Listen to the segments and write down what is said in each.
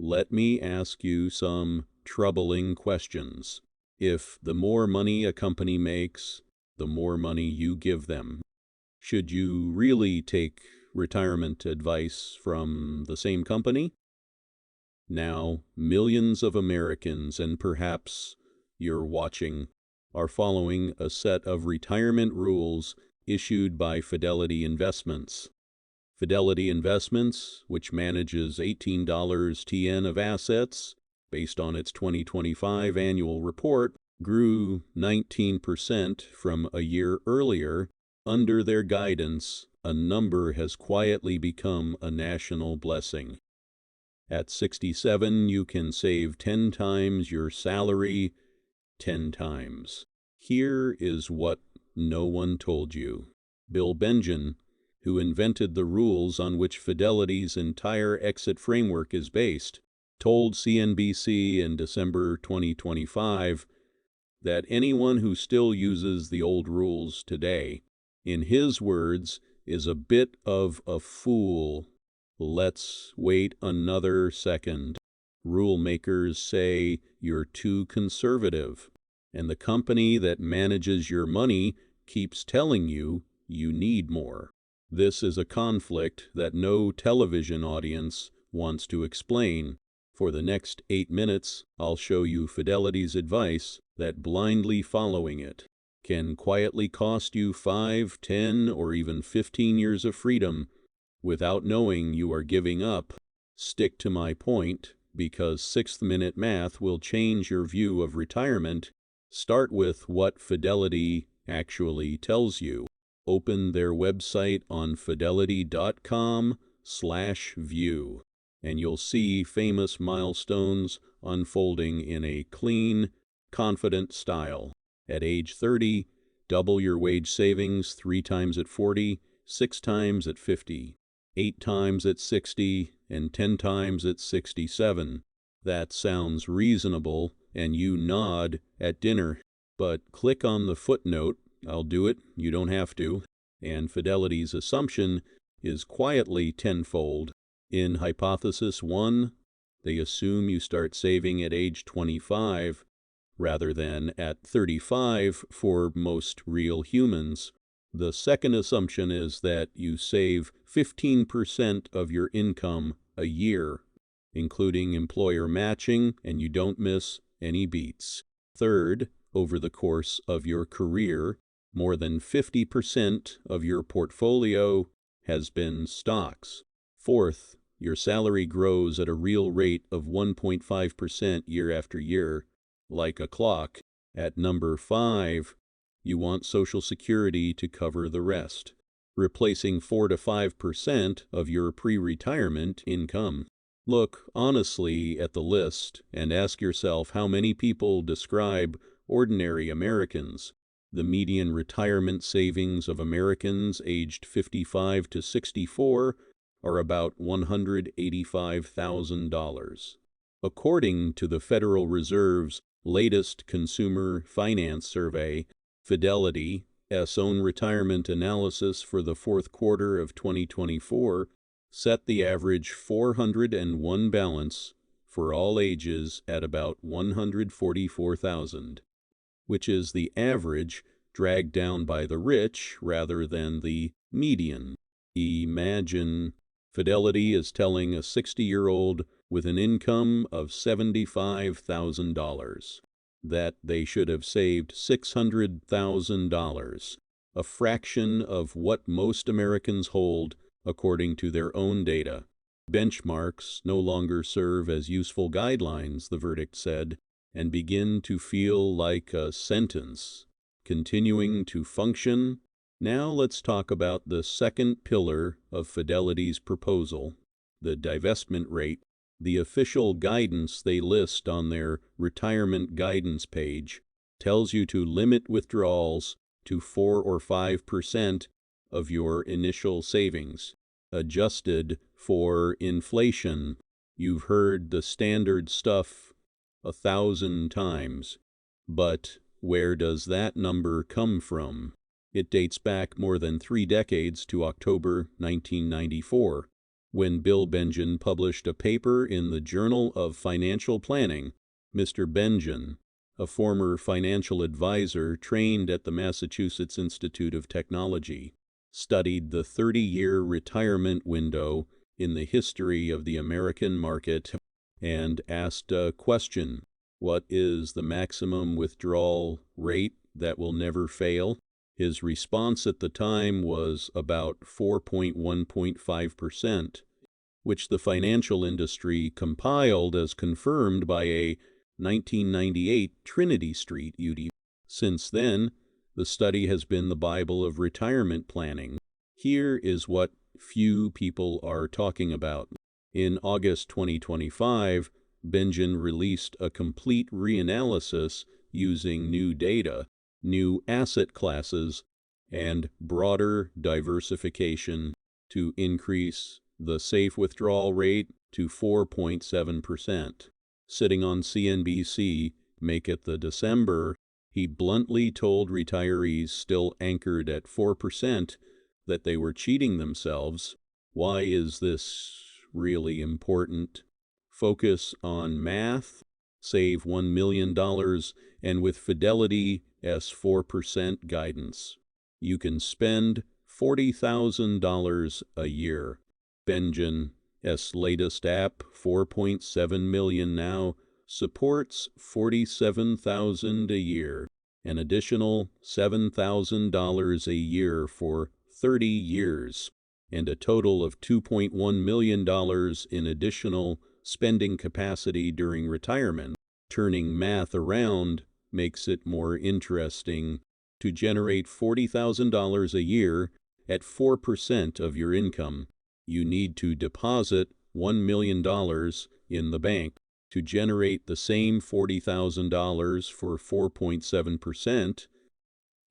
let me ask you some troubling questions. If the more money a company makes, the more money you give them, should you really take retirement advice from the same company? Now, millions of Americans, and perhaps you're watching, are following a set of retirement rules issued by Fidelity Investments. Fidelity Investments, which manages $18 TN of assets based on its 2025 annual report, grew 19% from a year earlier. Under their guidance, a number has quietly become a national blessing. At 67, you can save 10 times your salary, 10 times. Here is what no one told you. Bill Bengen, who invented the rules on which Fidelity's entire exit framework is based, told CNBC in December 2025 that anyone who still uses the old rules today, in his words, is a bit of a fool. Let's wait another second. Rule makers say you're too conservative, and the company that manages your money keeps telling you you need more. This is a conflict that no television audience wants to explain. For the next 8 minutes, I'll show you Fidelity's advice that blindly following it can quietly cost you 5, 10, or even 15 years of freedom without knowing you are giving up. Stick to my point, because 6th Minute Math will change your view of retirement. Start with what Fidelity actually tells you. Open their website on fidelity.com/view, and you'll see famous milestones unfolding in a clean, confident style. At age 30, double your wage savings 3 times at 40, 6 times at 50, 8 times at 60, and 10 times at 67. That sounds reasonable, and you nod at dinner. But click on the footnote. I'll do it, you don't have to. And Fidelity's assumption is quietly tenfold. In Hypothesis 1, they assume you start saving at age 25, rather than at 35 for most real humans. The second assumption is that you save 15% of your income a year, including employer matching, and you don't miss any beats. Third, over the course of your career, more than 50% of your portfolio has been stocks. Fourth, your salary grows at a real rate of 1.5% year after year, like a clock. At number 5, you want Social Security to cover the rest, replacing 4 to 5% of your pre-retirement income. Look honestly at the list and ask yourself how many people describe ordinary Americans. The median retirement savings of Americans aged 55 to 64 are about $185,000. According to the Federal Reserve's latest Consumer Finance Survey, Fidelity's own retirement analysis for the fourth quarter of 2024 set the average 401 balance for all ages at about $144,000, which is the average dragged down by the rich rather than the median. Imagine Fidelity is telling a 60-year-old with an income of $75,000 that they should have saved $600,000, a fraction of what most Americans hold according to their own data. Benchmarks no longer serve as useful guidelines, the verdict said, and begin to feel like a sentence. Continuing to function. Now let's talk about the second pillar of Fidelity's proposal, the divestment rate. The official guidance they list on their retirement guidance page tells you to limit withdrawals to 4 or 5% of your initial savings, adjusted for inflation. You've heard the standard stuff 1,000 times. But where does that number come from? It dates back more than 3 decades to October 1994. When Bill Bengen published a paper in the Journal of Financial Planning, Mr. Bengen, a former financial advisor trained at the Massachusetts Institute of Technology, studied the 30-year retirement window in the history of the American market and asked a question: what is the maximum withdrawal rate that will never fail? His response at the time was about 4.1.5%, which the financial industry compiled as confirmed by a 1998 Trinity Street UD. Since then, the study has been the Bible of retirement planning. Here is what few people are talking about. In August 2025, Bengen released a complete reanalysis using new data, new asset classes, and broader diversification to increase the safe withdrawal rate to 4.7%. Sitting on CNBC, make it the December, he bluntly told retirees still anchored at 4% that they were cheating themselves. Why is this really important? Focus on math, save $1 million, and with Fidelity's 4% guidance, you can spend $40,000 a year. Bengen's latest app, 4.7 million now, supports $47,000 a year, an additional $7,000 a year for 30 years, and a total of $2.1 million in additional spending capacity during retirement. Turning math around makes it more interesting. To generate $40,000 a year at 4% of your income, you need to deposit $1 million in the bank. To generate the same $40,000 for 4.7%,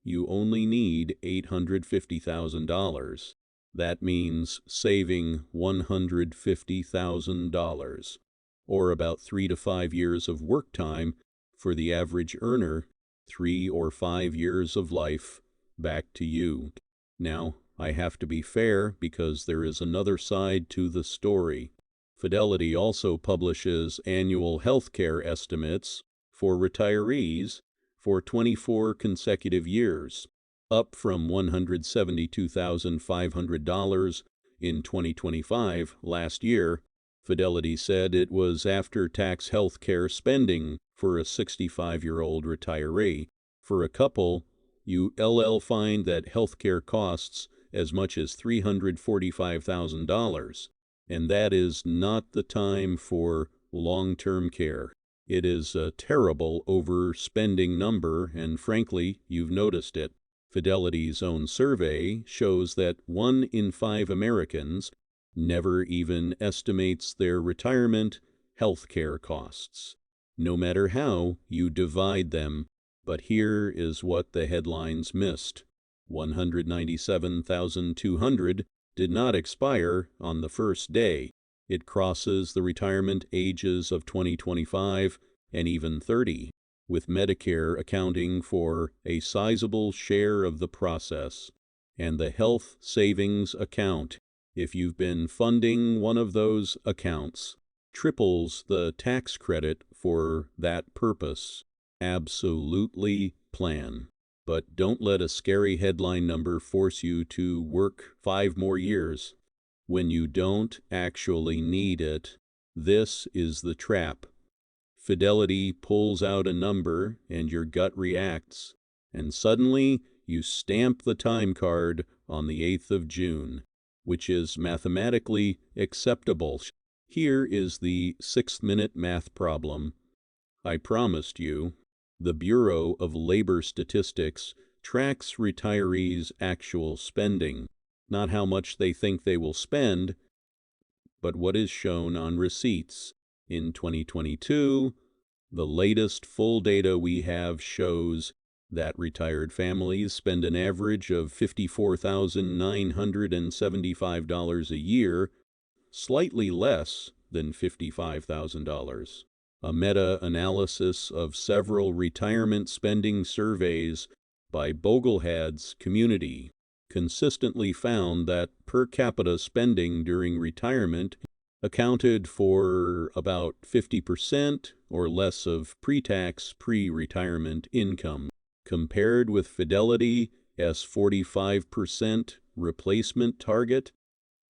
you only need $850,000. That means saving $150,000, or about 3 to 5 years of work time for the average earner, 3 or 5 years of life back to you. Now, I have to be fair because there is another side to the story. Fidelity also publishes annual healthcare estimates for retirees for 24 consecutive years, up from $172,500 in 2025 last year. Fidelity said it was after-tax healthcare spending for a 65-year-old retiree. For a couple, you'll find that healthcare costs as much as $345,000, and that is not the time for long-term care. It is a terrible overspending number, and frankly, you've noticed it. Fidelity's own survey shows that 1 in 5 Americans never even estimates their retirement health care costs, no matter how you divide them. But here is what the headlines missed. 197,200 did not expire on the first day. It crosses the retirement ages of 2025 and even 30, with Medicare accounting for a sizable share of the process. And the health savings account, if you've been funding one of those accounts, triples the tax credit for that purpose. Absolutely plan. But don't let a scary headline number force you to work 5 more years when you don't actually need it. This is the trap. Fidelity pulls out a number and your gut reacts, and suddenly you stamp the time card on the 8th of June, which is mathematically acceptable. Here is the 6-minute math problem I promised you. The Bureau of Labor Statistics tracks retirees' actual spending, not how much they think they will spend, but what is shown on receipts. In 2022, the latest full data we have shows that retired families spend an average of $54,975 a year, slightly less than $55,000. A meta-analysis of several retirement spending surveys by Boglehead's Community consistently found that per capita spending during retirement accounted for about 50% or less of pre-tax pre-retirement income, compared with Fidelity's 45% replacement target.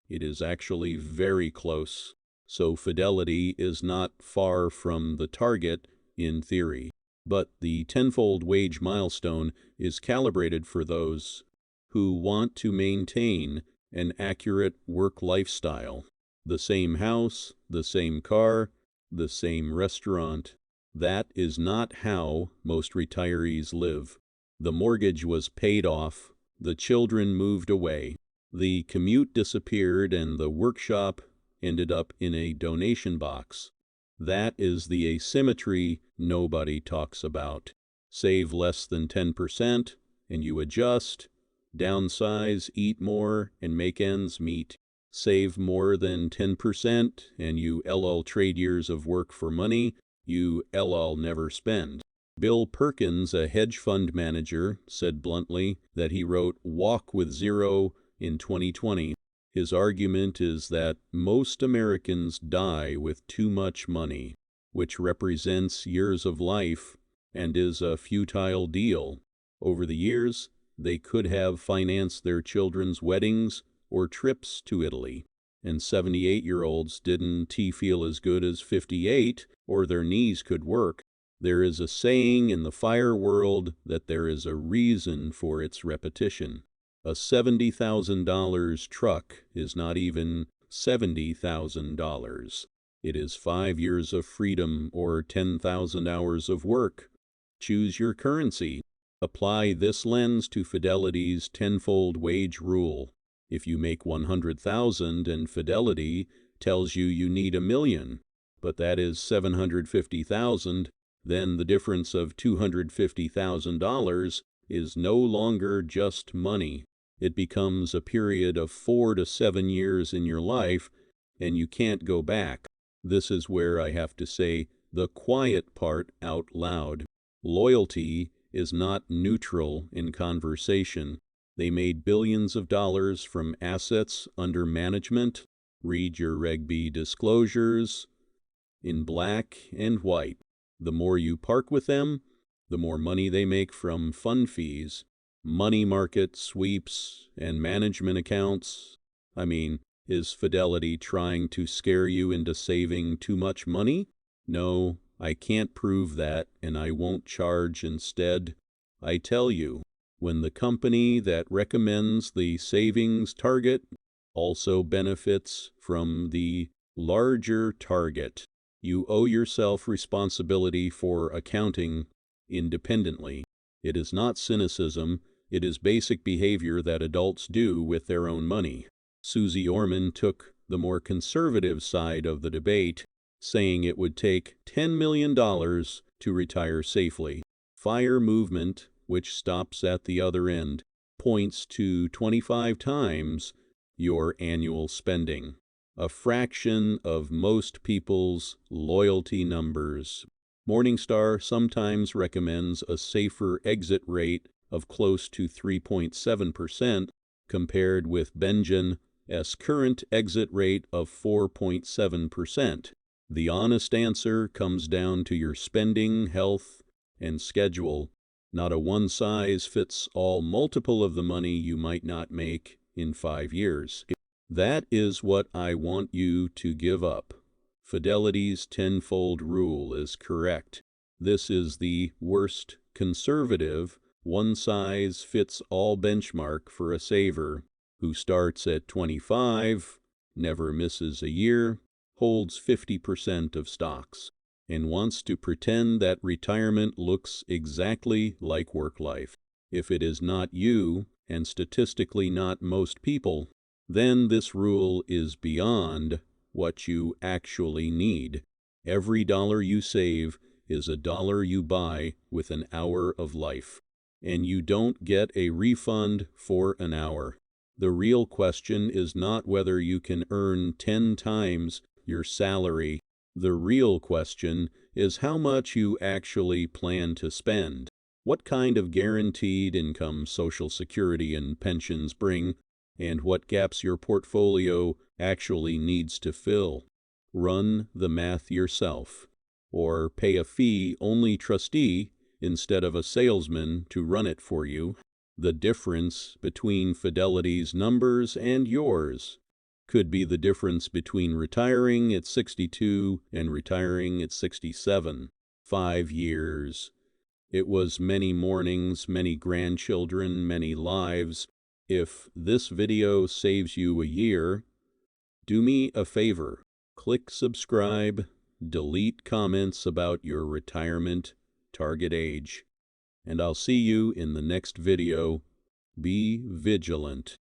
It is actually very close, so Fidelity is not far from the target in theory. But the tenfold wage milestone is calibrated for those who want to maintain an accurate work lifestyle. The same house, the same car, the same restaurant. That is not how most retirees live. The mortgage was paid off, the children moved away, the commute disappeared, and the workshop ended up in a donation box. That is the asymmetry nobody talks about. Save less than 10% and you adjust, downsize, eat more, and make ends meet. Save more than 10% and you trade years of work for money you never spend. Bill Perkins, a hedge fund manager, said bluntly that he wrote Walk with Zero in 2020. His argument is that most Americans die with too much money, which represents years of life and is a futile deal. Over the years, they could have financed their children's weddings or trips to Italy. And 78-year-olds didn't feel as good as 58, or their knees could work. There is a saying in the FIRE world that there is a reason for its repetition. A $70,000 truck is not even $70,000. It is 5 years of freedom or 10,000 hours of work. Choose your currency. Apply this lens to Fidelity's tenfold wage rule. If you make $100,000 and Fidelity tells you need $1 million, but that is $750,000, then the difference of $250,000 is no longer just money. It becomes a period of 4 to 7 years in your life, and you can't go back. This is where I have to say the quiet part out loud. Loyalty is not neutral in conversation. They made billions of dollars from assets under management. Read your Reg B disclosures in black and white. The more you park with them, the more money they make from fund fees, money market sweeps, and management accounts. I mean, is Fidelity trying to scare you into saving too much money? No, I can't prove that, and I won't charge instead. I tell you, when the company that recommends the savings target also benefits from the larger target, you owe yourself responsibility for accounting independently. It is not cynicism, it is basic behavior that adults do with their own money. Susie Orman took the more conservative side of the debate, saying it would take $10 million to retire safely. FIRE movement, which stops at the other end, points to 25 times your annual spending, a fraction of most people's loyalty numbers. Morningstar sometimes recommends a safer exit rate of close to 3.7% compared with Benjamin's current exit rate of 4.7%. The honest answer comes down to your spending, health, and schedule, not a one-size-fits-all multiple of the money you might not make in 5 years. That is what I want you to give up. Fidelity's tenfold rule is correct. This is the worst conservative, one-size-fits-all benchmark for a saver who starts at 25, never misses a year, holds 50% of stocks, and wants to pretend that retirement looks exactly like work life. If it is not you, and statistically not most people, then this rule is beyond what you actually need. Every dollar you save is a dollar you buy with an hour of life, and you don't get a refund for an hour. The real question is not whether you can earn 10 times your salary. The real question is how much you actually plan to spend. what kind of guaranteed income Social Security and pensions bring, and what gaps your portfolio actually needs to fill. Run the math yourself, or pay a fee-only trustee instead of a salesman to run it for you. The difference between Fidelity's numbers and yours could be the difference between retiring at 62 and retiring at 67. 5 years. It was many mornings, many grandchildren, many lives. If this video saves you a year, do me a favor. Click subscribe, delete comments about your retirement target age, and I'll see you in the next video. Be vigilant.